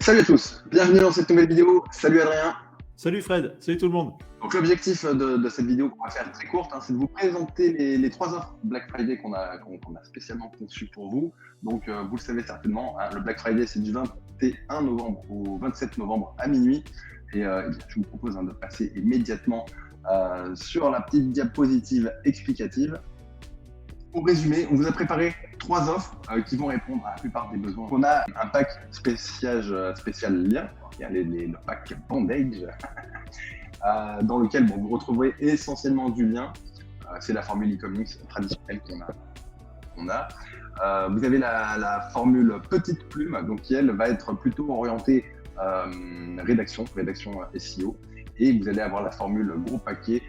Salut à tous, bienvenue dans cette nouvelle vidéo. Salut Adrien. Salut Fred, salut tout le monde. Donc l'objectif de cette vidéo qu'on va faire très courte, c'est de vous présenter les trois offres Black Friday qu'on a spécialement conçues pour vous. Donc vous le savez certainement, le Black Friday c'est du 21 novembre au 27 novembre à minuit. Et je vous propose de passer immédiatement sur la petite diapositive explicative. Pour résumer, on vous a préparé trois offres qui vont répondre à la plupart des besoins. On a un pack spécial lien, il y a le pack Bondage, dans lequel vous retrouverez essentiellement du lien. C'est la formule e-comics traditionnelle qu'on a. Vous avez la formule petite plume, donc qui elle va être plutôt orientée rédaction SEO. Et vous allez avoir la formule gros paquet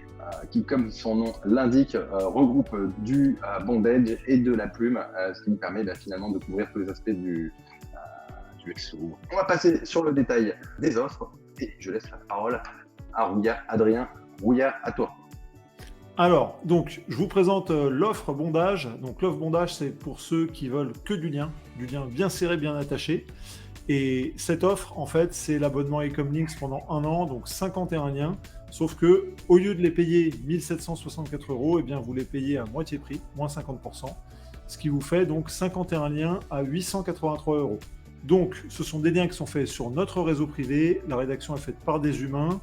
qui, comme son nom l'indique, regroupe du bondage et de la plume, ce qui nous permet finalement de couvrir tous les aspects du SEO. On va passer sur le détail des offres et je laisse la parole à Rouya. Adrien, Rouya, à toi. Alors, donc, je vous présente l'offre bondage. Donc, l'offre bondage, c'est pour ceux qui veulent que du lien bien serré, bien attaché. Et cette offre, en fait, c'est l'abonnement Ecomlinks pendant 1 an, donc 51 liens. Sauf que, au lieu de les payer 1 764 €, eh bien, vous les payez à moitié prix, moins 50%. Ce qui vous fait donc 51 liens à 883 €. Donc, ce sont des liens qui sont faits sur notre réseau privé. La rédaction est faite par des humains,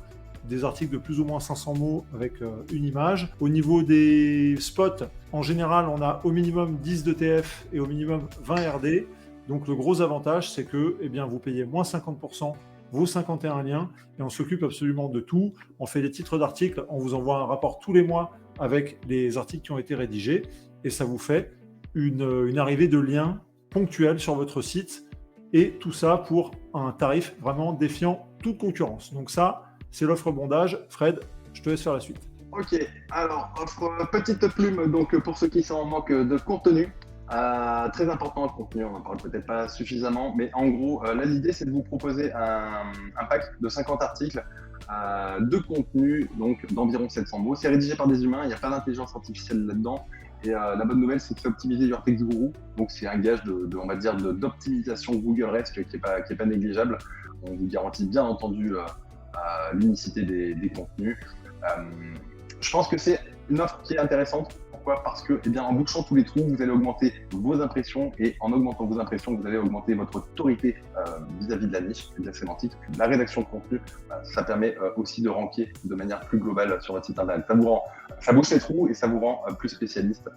des articles de plus ou moins 500 mots avec une image. Au niveau des spots, en général, on a au minimum 10 de TF et au minimum 20 RD. Donc, le gros avantage, c'est que vous payez moins 50% vos 51 liens et on s'occupe absolument de tout. On fait des titres d'articles, on vous envoie un rapport tous les mois avec les articles qui ont été rédigés et ça vous fait une arrivée de liens ponctuels sur votre site. Et tout ça pour un tarif vraiment défiant toute concurrence. Donc ça, c'est l'offre bondage. Fred, je te laisse faire la suite. Ok, alors offre petite plume, donc pour ceux qui sont en manque de contenu. Très important le contenu, on n'en parle peut-être pas suffisamment, mais en gros, là l'idée c'est de vous proposer un pack de 50 articles de contenu, donc d'environ 700 mots. C'est rédigé par des humains, il n'y a pas d'intelligence artificielle là-dedans. Et la bonne nouvelle, c'est que c'est optimisé du Text Guru, donc c'est un gage on va dire, d'optimisation Google-esque qui est pas négligeable. On vous garantit bien entendu l'unicité des contenus. Je pense que c'est une offre qui est intéressante. Pourquoi ? Parce que, en bouchant tous les trous, vous allez augmenter vos impressions et en augmentant vos impressions, vous allez augmenter votre autorité vis-à-vis de la niche, de la sémantique. La rédaction de contenu, ça permet aussi de ranker de manière plus globale sur votre site internet. Ça bouche les trous et ça vous rend plus spécialiste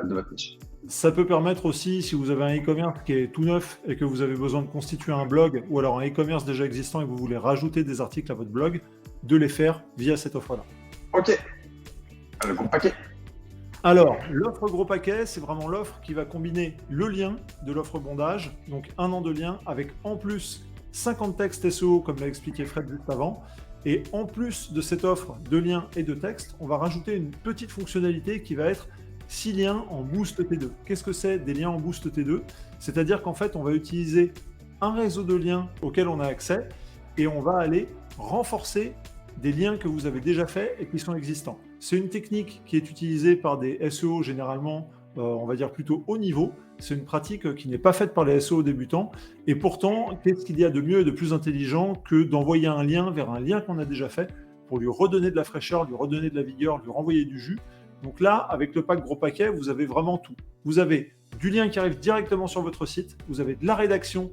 de votre niche. Ça peut permettre aussi, si vous avez un e-commerce qui est tout neuf et que vous avez besoin de constituer un blog ou alors un e-commerce déjà existant et que vous voulez rajouter des articles à votre blog, de les faire via cette offre-là. Ok, le gros paquet. Alors, l'offre gros paquet, c'est vraiment l'offre qui va combiner le lien de l'offre bondage, donc 1 an de lien, avec en plus 50 textes SEO, comme l'a expliqué Fred juste avant. Et en plus de cette offre de liens et de textes, on va rajouter une petite fonctionnalité qui va être 6 liens en Boost T2. Qu'est-ce que c'est des liens en Boost T2 ? C'est-à-dire qu'en fait, on va utiliser un réseau de liens auquel on a accès et on va aller renforcer des liens que vous avez déjà faits et qui sont existants. C'est une technique qui est utilisée par des SEO généralement, on va dire plutôt haut niveau. C'est une pratique qui n'est pas faite par les SEO débutants. Et pourtant, qu'est-ce qu'il y a de mieux et de plus intelligent que d'envoyer un lien vers un lien qu'on a déjà fait pour lui redonner de la fraîcheur, lui redonner de la vigueur, lui renvoyer du jus. Donc là, avec le pack gros paquet, vous avez vraiment tout. Vous avez du lien qui arrive directement sur votre site, vous avez de la rédaction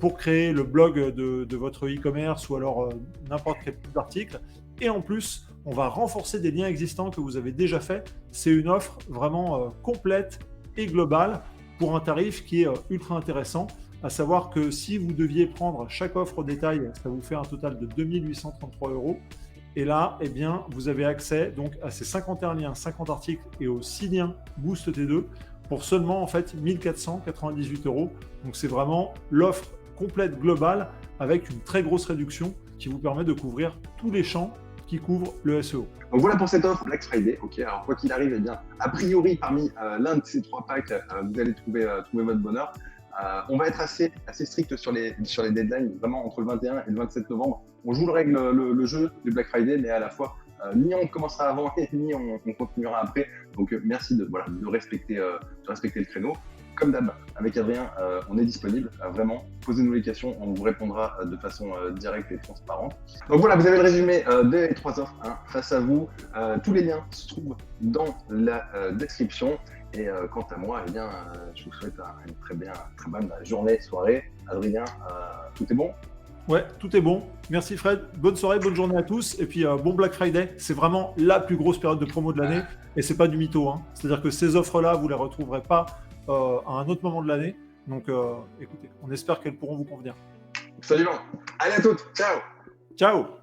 pour créer le blog de votre e-commerce ou alors n'importe quel type d'article. Et en plus, on va renforcer des liens existants que vous avez déjà faits. C'est une offre vraiment complète et globale pour un tarif qui est ultra intéressant. À savoir que si vous deviez prendre chaque offre au détail, ça vous fait un total de 2 833 €. Et là, vous avez accès donc à ces 51 liens, 50 articles et aux 6 liens Boost T2 pour seulement en fait 1 498 €. Donc c'est vraiment l'offre complète globale avec une très grosse réduction qui vous permet de couvrir tous les champs qui couvrent le SEO. Donc voilà pour cette offre Black Friday. Ok, alors quoi qu'il arrive, a priori parmi l'un de ces trois packs, vous allez trouver votre bonheur. On va être assez strict sur les deadlines, vraiment entre le 21 et le 27 novembre. On joue le jeu du Black Friday, mais à la fois, ni on commencera avant, ni on continuera après. Donc merci de respecter le créneau. comme d'hab, avec Adrien, on est disponible. Vraiment, posez-nous les questions, on vous répondra de façon directe et transparente. Donc voilà, vous avez le résumé des 3 offres face à vous. Tous les liens se trouvent dans la description. Et quant à moi, eh bien, je vous souhaite une très bonne journée, soirée. Adrien, tout est bon? Ouais, tout est bon. Merci Fred. Bonne soirée, bonne journée à tous. Et puis bon Black Friday. C'est vraiment la plus grosse période de promo de l'année. Et c'est pas du mytho. Hein. C'est-à-dire que ces offres-là, vous les retrouverez pas à un autre moment de l'année. Donc écoutez, on espère qu'elles pourront vous convenir. Absolument. Allez à toutes. Ciao. Ciao.